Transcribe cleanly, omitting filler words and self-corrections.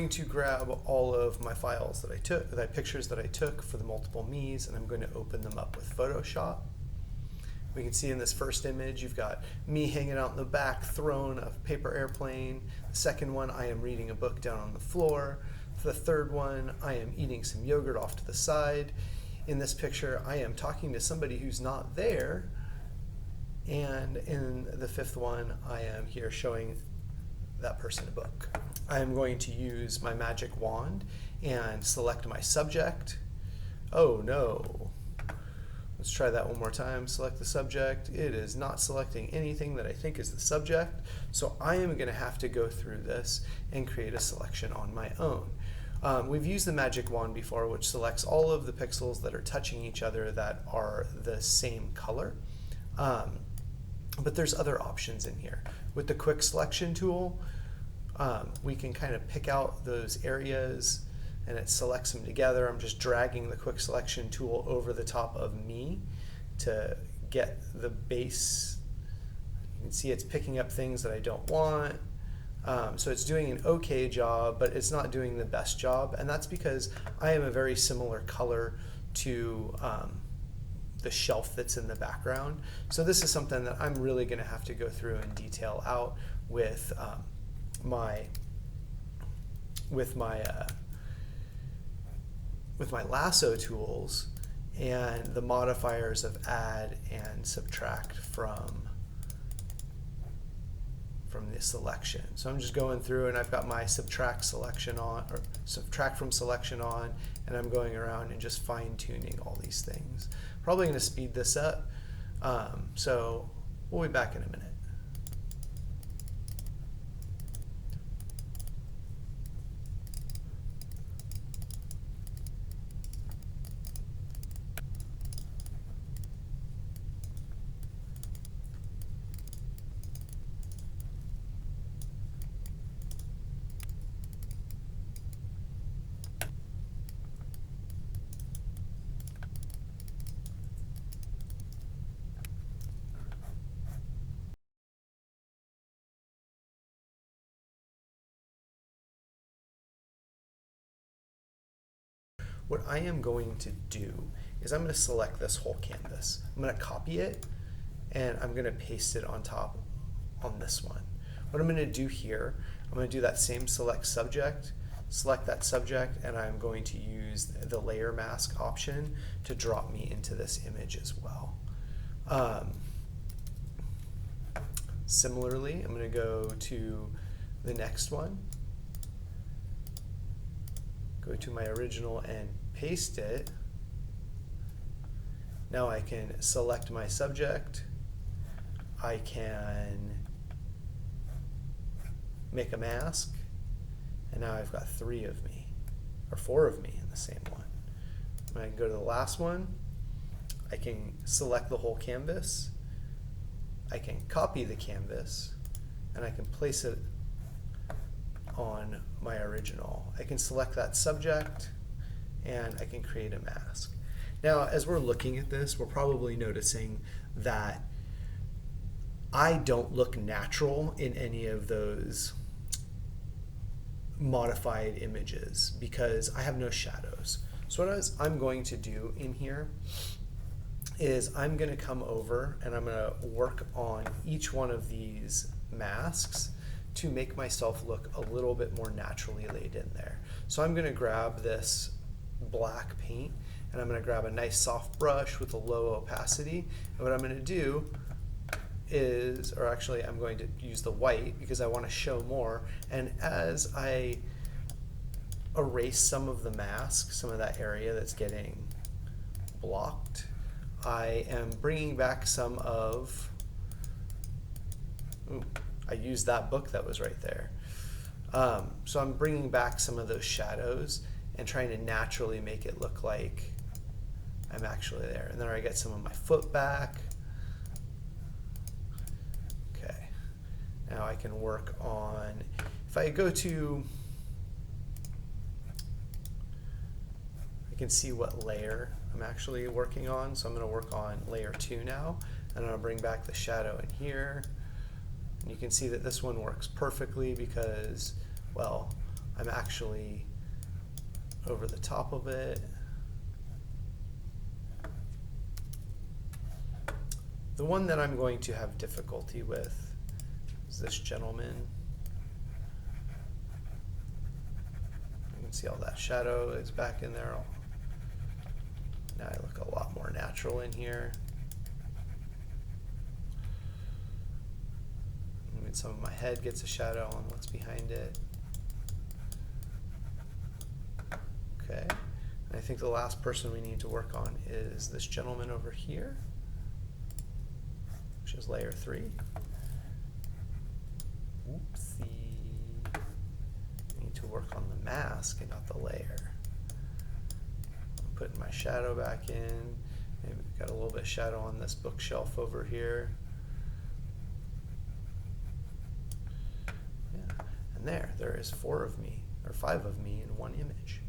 I'm going to grab all of my files that I took, pictures that I took for the multiple me's, and I'm going to open them up with Photoshop. We can see in this first image, you've got me hanging out in the back, throwing a paper airplane. The second one, I am reading a book down on the floor. For the third one, I am eating some yogurt off to the side. In this picture, I am talking to somebody who's not there. And in the fifth one, I am here showing that person a book. I am going to use my magic wand and select my subject. Oh no. Let's try that one more time. Select the subject. It is not selecting anything that I think is the subject. So I am going to have to go through this and create a selection on my own. We've used the magic wand before, which selects all of the pixels that are touching each other that are the same color. But there's other options in here. With the quick selection tool, we can kind of pick out those areas and it selects them together. I'm just dragging the quick selection tool over the top of me to get the base. You can see it's picking up things that I don't want. So it's doing an okay job, but it's not doing the best job. And that's because I am a very similar color to the shelf that's in the background. So this is something that I'm really going to have to go through and detail out with my lasso tools and the modifiers of add and subtract from the selection. So I'm just going through and I've got my subtract selection on, or subtract from selection on, and I'm going around and just fine tuning all these things. Probably going to speed this up, so we'll be back in a minute. What I am going to do is I'm going to select this whole canvas. I'm going to copy it and I'm going to paste it on top on this one. What I'm going to do here, I'm going to do that same select subject, select that subject, and I'm going to use the layer mask option to drop me into this image as well. Similarly, I'm going to go to the next one, go to my original and paste it. Now I can select my subject. I can make a mask, and now I've got 3 of me, or 4 of me in the same one. When I go to the last one, I can select the whole canvas. I can copy the canvas, and I can place it on my original. I can select that subject and I can create a mask. Now, as we're looking at this, we're probably noticing that I don't look natural in any of those modified images because I have no shadows. So what I'm going to do in here is I'm going to come over and I'm going to work on each one of these masks to make myself look a little bit more naturally laid in there. So I'm going to grab this black paint and I'm going to grab a nice soft brush with a low opacity, and what I'm going to do is, or actually I'm going to use the white because I want to show more, and as I erase some of the mask, some of that area that's getting blocked, I am bringing back some of, I used that book that was right there. So I'm bringing back some of those shadows and trying to naturally make it look like I'm actually there. And then I get some of my foot back. Okay. Now I can work on, if I go to, I can see what layer I'm actually working on. So I'm going to work on layer 2 now. And I'm going to bring back the shadow in here. And you can see that this one works perfectly because, well, I'm actually over the top of it. The one that I'm going to have difficulty with is this gentleman. You can see all that shadow is back in there. Now I look a lot more natural in here. I mean, some of my head gets a shadow on what's behind it. Okay, and I think the last person we need to work on is this gentleman over here, which is layer 3. Oopsie. I need to work on the mask and not the layer. I'm putting my shadow back in. Maybe we've got a little bit of shadow on this bookshelf over here. Yeah, and there is 4 of me, or 5 of me in one image.